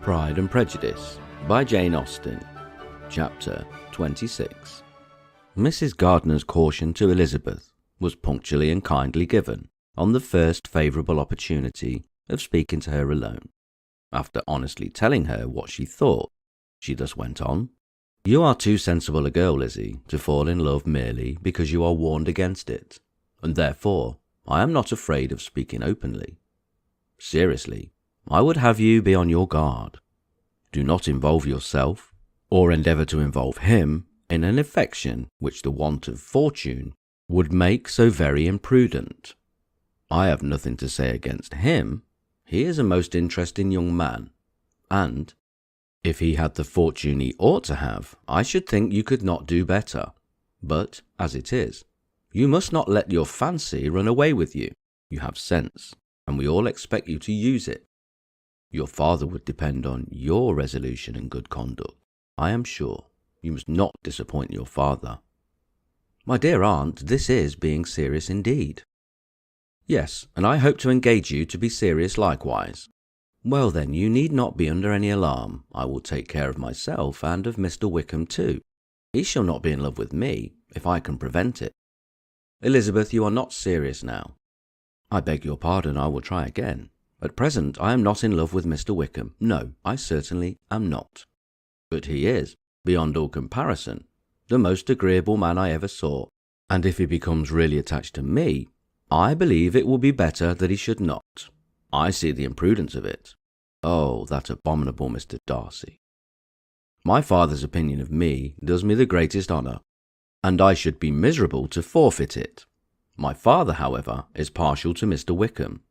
Pride and Prejudice by Jane Austen, Chapter 26. Mrs. Gardiner's caution to Elizabeth was punctually and kindly given on the first favourable opportunity of speaking to her alone. After honestly telling her what she thought, she thus went on: "You are too sensible a girl, Lizzie, to fall in love merely because you are warned against it, and therefore I am not afraid of speaking openly. Seriously, I would have you be on your guard. Do not involve yourself, or endeavour to involve him, in an affection which the want of fortune would make so very imprudent. I have nothing to say against him. He is a most interesting young man, and, if he had the fortune he ought to have, I should think you could not do better. But, as it is, you must not let your fancy run away with you. You have sense, and we all expect you to use it. Your father would depend on your resolution and good conduct, I am sure. You must not disappoint your father." "My dear aunt, this is being serious indeed." "Yes, and I hope to engage you to be serious likewise." "Well then, you need not be under any alarm. I will take care of myself and of Mr. Wickham too. He shall not be in love with me, if I can prevent it." "Elizabeth, you are not serious now." "I beg your pardon, I will try again. At present I am not in love with Mr. Wickham. No, I certainly am not. But he is, beyond all comparison, the most agreeable man I ever saw, and if he becomes really attached to me, I believe it will be better that he should not. I see the imprudence of it. Oh, that abominable Mr. Darcy! My father's opinion of me does me the greatest honour, and I should be miserable to forfeit it. My father, however, is partial to Mr. Wickham.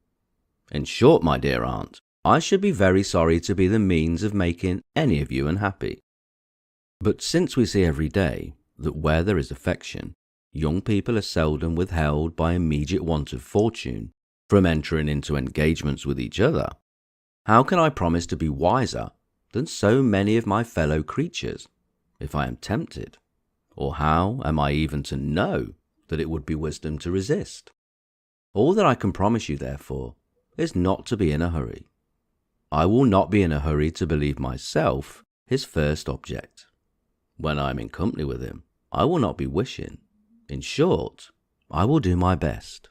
In short, my dear aunt, I should be very sorry to be the means of making any of you unhappy. But since we see every day that where there is affection, young people are seldom withheld by immediate want of fortune from entering into engagements with each other, how can I promise to be wiser than so many of my fellow creatures, if I am tempted? Or how am I even to know that it would be wisdom to resist? All that I can promise you, therefore, is not to be in a hurry. I will not be in a hurry to believe myself his first object. When I am in company with him, I will not be wishing. In short, I will do my best."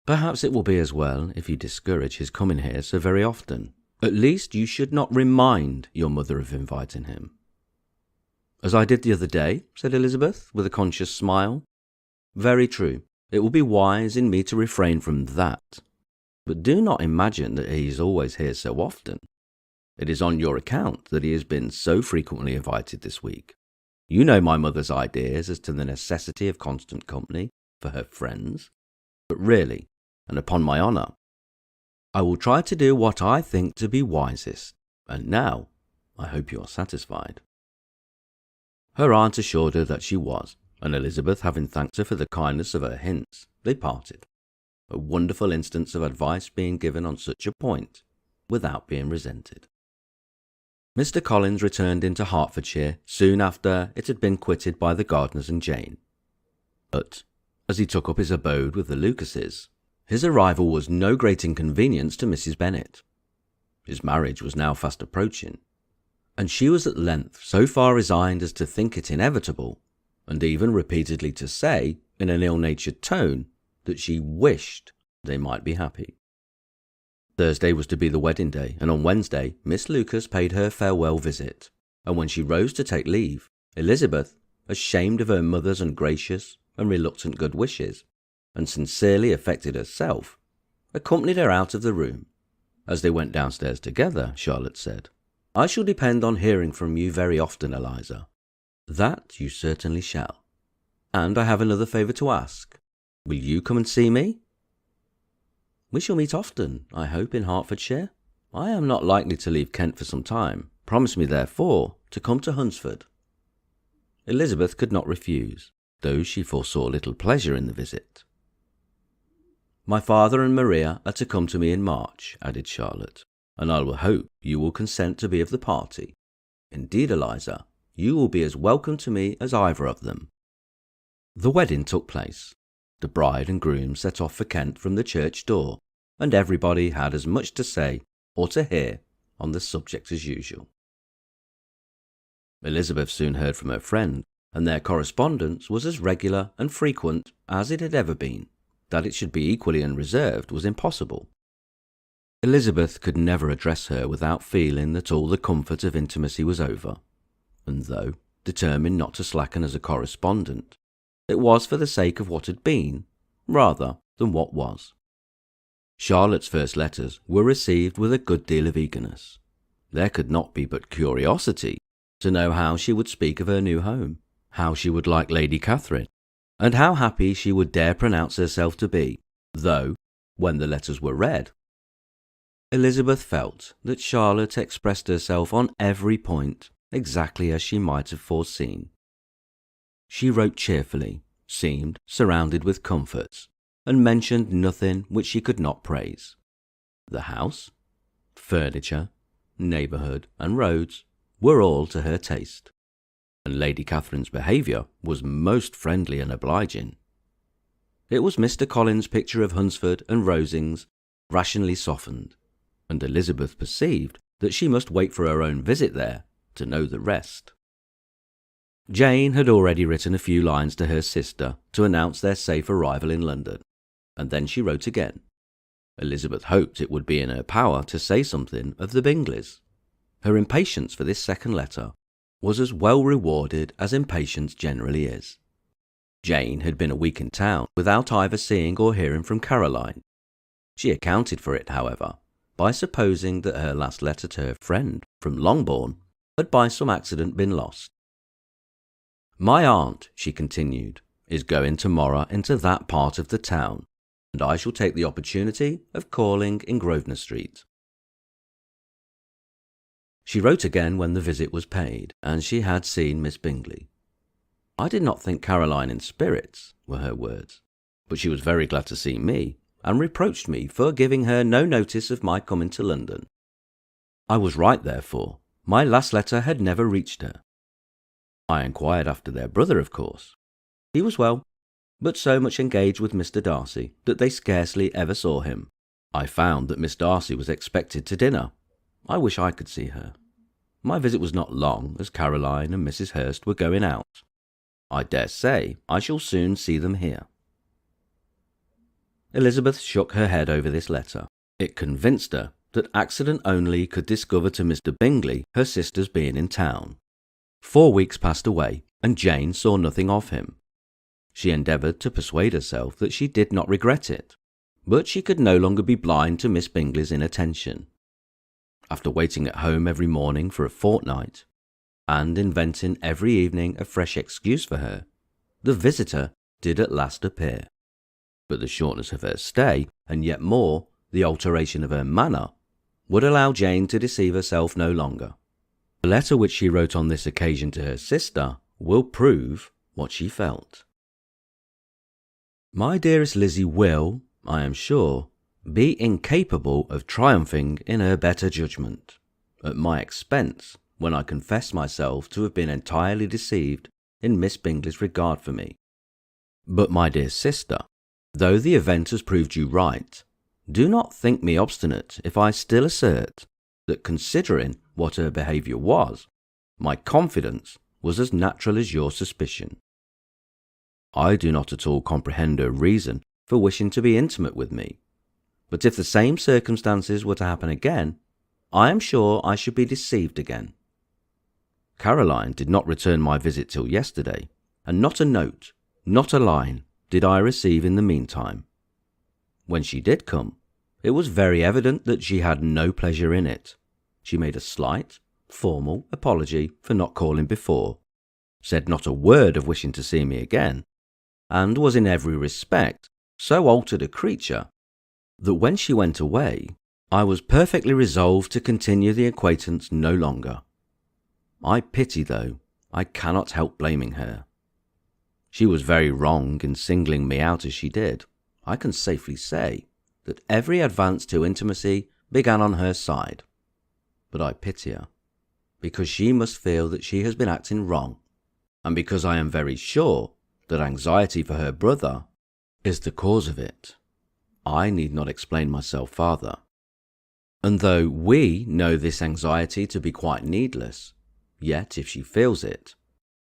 "Perhaps it will be as well if you discourage his coming here so very often. At least you should not remind your mother of inviting him." "As I did the other day," said Elizabeth, with a conscious smile. "Very true. It will be wise in me to refrain from that. But do not imagine that he is always here so often. It is on your account that he has been so frequently invited this week. You know my mother's ideas as to the necessity of constant company for her friends. But really, and upon my honour, I will try to do what I think to be wisest. And now, I hope you are satisfied." Her aunt assured her that she was, and Elizabeth having thanked her for the kindness of her hints, they parted. A wonderful instance of advice being given on such a point, without being resented. Mr. Collins returned into Hertfordshire soon after it had been quitted by the Gardiners and Jane. But, as he took up his abode with the Lucases, his arrival was no great inconvenience to Mrs. Bennet. His marriage was now fast approaching, and she was at length so far resigned as to think it inevitable, and even repeatedly to say, in an ill-natured tone, that she wished they might be happy. Thursday was to be the wedding day, and on Wednesday Miss Lucas paid her farewell visit, and when she rose to take leave, Elizabeth, ashamed of her mother's ungracious and reluctant good wishes, and sincerely affected herself, accompanied her out of the room. As they went downstairs together, Charlotte said, "I shall depend on hearing from you very often, Eliza." "That you certainly shall. And I have another favour to ask. Will you come and see me?" "We shall meet often, I hope, in Hertfordshire. I am not likely to leave Kent for some time. Promise me, therefore, to come to Hunsford." Elizabeth could not refuse, though she foresaw little pleasure in the visit. "My father and Maria are to come to me in March," added Charlotte, "and I will hope you will consent to be of the party. Indeed, Eliza, you will be as welcome to me as either of them." The wedding took place. The bride and groom set off for Kent from the church door, and everybody had as much to say or to hear on the subject as usual. Elizabeth soon heard from her friend, and their correspondence was as regular and frequent as it had ever been. That it should be equally unreserved was impossible. Elizabeth could never address her without feeling that all the comfort of intimacy was over, and though determined not to slacken as a correspondent, it was for the sake of what had been, rather than what was. Charlotte's first letters were received with a good deal of eagerness. There could not be but curiosity to know how she would speak of her new home, how she would like Lady Catherine, and how happy she would dare pronounce herself to be, though, when the letters were read, Elizabeth felt that Charlotte expressed herself on every point exactly as she might have foreseen. She wrote cheerfully, seemed surrounded with comforts, and mentioned nothing which she could not praise. The house, furniture, neighbourhood, and roads were all to her taste, and Lady Catherine's behaviour was most friendly and obliging. It was Mr. Collins's picture of Hunsford and Rosings rationally softened, and Elizabeth perceived that she must wait for her own visit there to know the rest. Jane had already written a few lines to her sister to announce their safe arrival in London, and then she wrote again. Elizabeth hoped it would be in her power to say something of the Bingleys. Her impatience for this second letter was as well rewarded as impatience generally is. Jane had been a week in town without either seeing or hearing from Caroline. She accounted for it, however, by supposing that her last letter to her friend from Longbourn had by some accident been lost. "My aunt," she continued, "is going tomorrow into that part of the town, and I shall take the opportunity of calling in Grosvenor Street." She wrote again when the visit was paid, and she had seen Miss Bingley. "I did not think Caroline in spirits," were her words, "but she was very glad to see me, and reproached me for giving her no notice of my coming to London. I was right, therefore. My last letter had never reached her. I inquired after their brother, of course. He was well, but so much engaged with Mr. Darcy that they scarcely ever saw him. I found that Miss Darcy was expected to dinner. I wish I could see her. My visit was not long, as Caroline and Mrs. Hurst were going out. I dare say I shall soon see them here." Elizabeth shook her head over this letter. It convinced her that accident only could discover to Mr. Bingley her sister's being in town. 4 weeks passed away, and Jane saw nothing of him. She endeavoured to persuade herself that she did not regret it, but she could no longer be blind to Miss Bingley's inattention. After waiting at home every morning for a fortnight, and inventing every evening a fresh excuse for her, the visitor did at last appear. But the shortness of her stay, and yet more, the alteration of her manner, would allow Jane to deceive herself no longer. The letter which she wrote on this occasion to her sister will prove what she felt. "My dearest Lizzie will, I am sure, be incapable of triumphing in her better judgment, at my expense, when I confess myself to have been entirely deceived in Miss Bingley's regard for me. But, my dear sister, though the event has proved you right, do not think me obstinate if I still assert that, considering what her behaviour was, my confidence was as natural as your suspicion. I do not at all comprehend her reason for wishing to be intimate with me, but if the same circumstances were to happen again, I am sure I should be deceived again. Caroline did not return my visit till yesterday, and not a note, not a line, did I receive in the meantime. When she did come, it was very evident that she had no pleasure in it. She made a slight, formal apology for not calling before, said not a word of wishing to see me again, and was in every respect so altered a creature that when she went away, I was perfectly resolved to continue the acquaintance no longer. I pity, though I cannot help blaming her. She was very wrong in singling me out as she did. I can safely say that every advance to intimacy began on her side. But I pity her, because she must feel that she has been acting wrong, and because I am very sure that anxiety for her brother is the cause of it, I need not explain myself farther. And though we know this anxiety to be quite needless, yet if she feels it,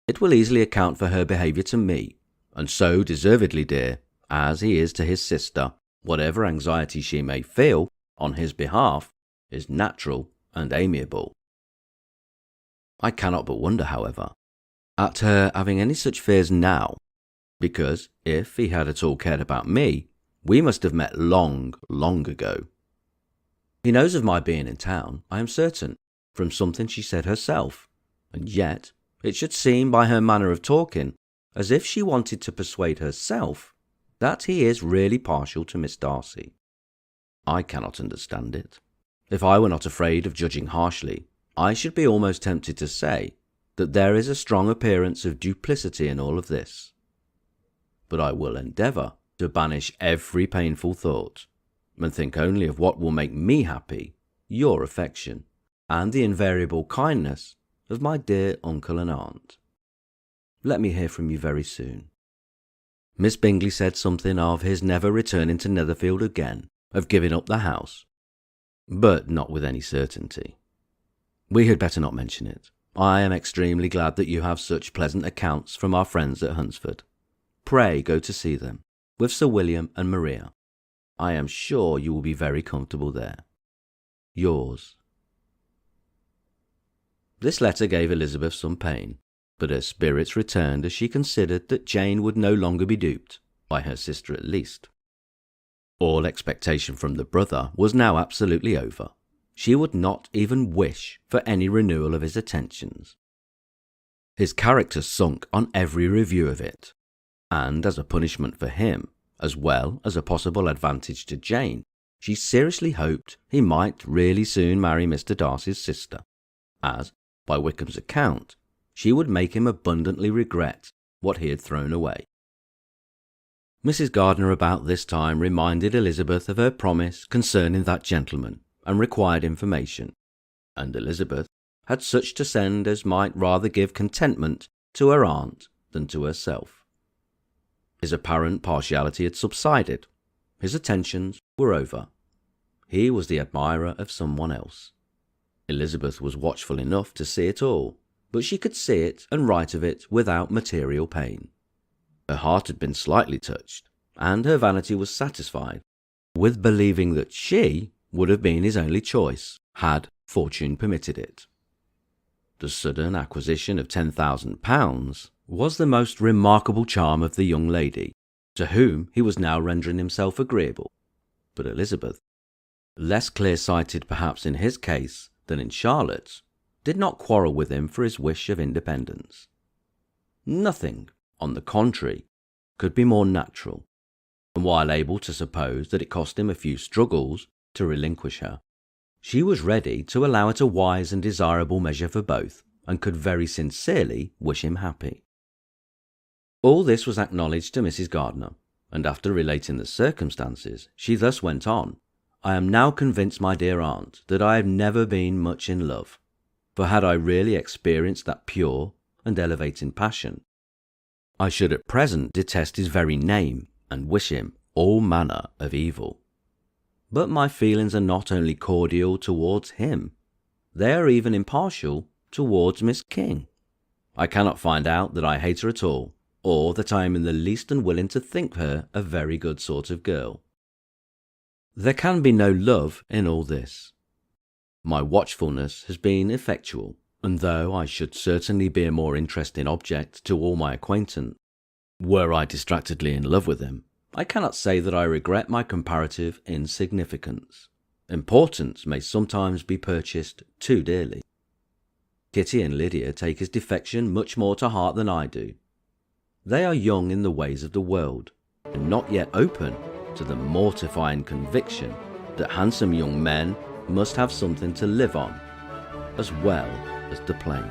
it will easily account for her behaviour to me, and so deservedly dear, as he is to his sister, whatever anxiety she may feel on his behalf is natural and amiable. I cannot but wonder, however, at her having any such fears now, because if he had at all cared about me, we must have met long, long ago. He knows of my being in town, I am certain, from something she said herself, and yet it should seem by her manner of talking as if she wanted to persuade herself that he is really partial to Miss Darcy. I cannot understand it. If I were not afraid of judging harshly, I should be almost tempted to say that there is a strong appearance of duplicity in all of this. But I will endeavour to banish every painful thought, and think only of what will make me happy, your affection, and the invariable kindness of my dear uncle and aunt. Let me hear from you very soon. Miss Bingley said something of his never returning to Netherfield again, of giving up the house, but not with any certainty. We had better not mention it. I am extremely glad that you have such pleasant accounts from our friends at Hunsford. Pray go to see them, with Sir William and Maria. I am sure you will be very comfortable there. Yours. This letter gave Elizabeth some pain, but her spirits returned as she considered that Jane would no longer be duped, by her sister at least. All expectation from the brother was now absolutely over. She would not even wish for any renewal of his attentions. His character sunk on every review of it, and as a punishment for him, as well as a possible advantage to Jane, she seriously hoped he might really soon marry Mr. Darcy's sister, as, by Wickham's account, she would make him abundantly regret what he had thrown away. Mrs. Gardiner about this time reminded Elizabeth of her promise concerning that gentleman, and required information, and Elizabeth had such to send as might rather give contentment to her aunt than to herself. His apparent partiality had subsided. His attentions were over. He was the admirer of someone else. Elizabeth was watchful enough to see it all, but she could see it and write of it without material pain. Her heart had been slightly touched, and her vanity was satisfied with believing that she would have been his only choice, had fortune permitted it. The sudden acquisition of £10,000 was the most remarkable charm of the young lady, to whom he was now rendering himself agreeable. But Elizabeth, less clear-sighted perhaps in his case than in Charlotte's, did not quarrel with him for his wish of independence. Nothing, on the contrary, could be more natural, and while able to suppose that it cost him a few struggles to relinquish her, she was ready to allow it a wise and desirable measure for both, and could very sincerely wish him happy. All this was acknowledged to Mrs. Gardiner, and after relating the circumstances, she thus went on: "I am now convinced, my dear aunt, that I have never been much in love, for had I really experienced that pure and elevating passion, I should at present detest his very name, and wish him all manner of evil. But my feelings are not only cordial towards him, they are even impartial towards Miss King. I cannot find out that I hate her at all, or that I am in the least unwilling to think her a very good sort of girl. There can be no love in all this. My watchfulness has been effectual, and though I should certainly be a more interesting object to all my acquaintance, were I distractedly in love with him, I cannot say that I regret my comparative insignificance. Importance may sometimes be purchased too dearly. Kitty and Lydia take his defection much more to heart than I do. They are young in the ways of the world, and not yet open to the mortifying conviction that handsome young men must have something to live on, as well as the plain.